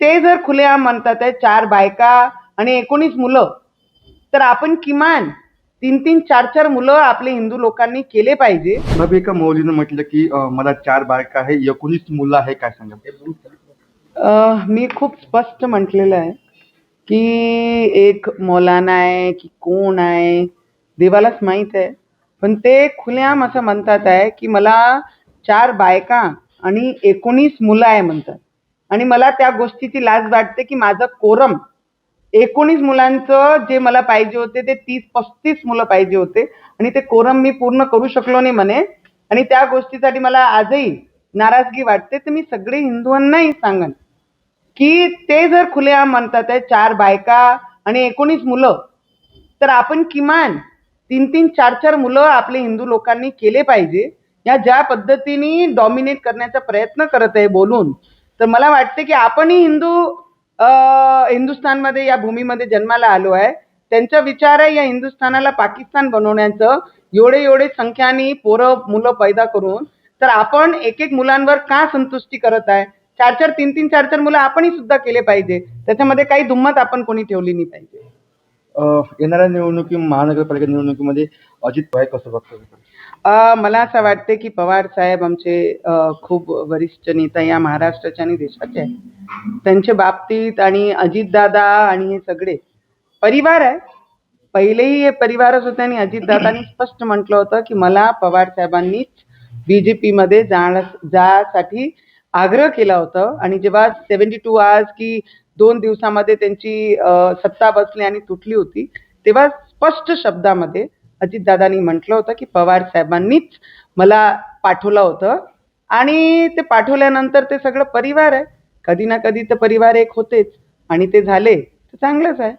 ते जर खुलेआम म्हणतात आहे 4 बायका आणि 19 मुलं, तर आपण किमान 3-3, 4-4 मुलं आपले हिंदू लोकांनी केले पाहिजे. मग एका मौलीनं म्हटलं की मला 4 बायका आहे, 19 मुलं आहे, काय सांगा? मी खूप स्पष्ट म्हटलेलं आहे की एक मौलाना आहे की कोण आहे देवालाच माहीत आहे, पण ते खुलेआम असं म्हणतात आहे की मला 4 बायका आणि 19 मुलं आहे म्हणतात. आणि मला त्या गोष्टीची लाज वाटते की माझं कोरम 19 मुलांचं जे मला पाहिजे होते ते 30-35 मुलं पाहिजे होते आणि ते कोरम मी पूर्ण करू शकलो नाही म्हणे. आणि त्या गोष्टीसाठी मला आजही नाराजगी वाटते. तर मी सगळे हिंदूंनाही सांगन की ते जर खुलेआम म्हणतात आहे 4 बायका आणि 19 मुलं, तर आपण किमान 3-3, 4-4 मुलं आपले हिंदू लोकांनी केले पाहिजे. या ज्या पद्धतीने डॉमिनेट करण्याचा प्रयत्न करत आहे बोलून, तर मला वाटते की आपणही हिंदुस्थानमध्ये या भूमीमध्ये जन्माला आलो आहे. त्यांचा विचार आहे या हिंदुस्थानाला पाकिस्तान बनवण्याचं. एवढे संख्याने पोरं मुलं पैदा करून, तर आपण एक मुलांवर का संतुष्टी करत आहे? 4-4, 3-3, 4-4 मुलं आपणही सुद्धा केले पाहिजे. त्याच्यामध्ये काही दुम्मत आपण कोणी ठेवली नाही पाहिजे. येणाऱ्या महानगरपालिका निवडणुकीमध्ये अजित पवार कसं बघतो? मला असं वाटते की पवार साहेब आमचे खूप वरिष्ठ नेता या महाराष्ट्राचे आणि देशाचे आहे. त्यांच्या बाबतीत आणि अजितदादा आणि हे सगळे परिवार आहे. पहिलेही हे परिवारच होते आणि अजितदादांनी स्पष्ट म्हटलं होतं की मला पवार साहेबांनीच बीजेपीमध्ये जासाठी आग्रह केला होता. आणि जेव्हा 72 आवर्स की 2 दिवसामध्ये त्यांची सत्ता बसली आणि तुटली होती, तेव्हा स्पष्ट शब्दामध्ये अजितदादांनी म्हटलं होतं की पवार साहेबांनीच मला पाठवलं होतं. आणि ते पाठवल्यानंतर ते सगळं परिवार आहे. कधी ना कधी तर परिवार एक होतेच आणि ते झाले तर चांगलंच आहे.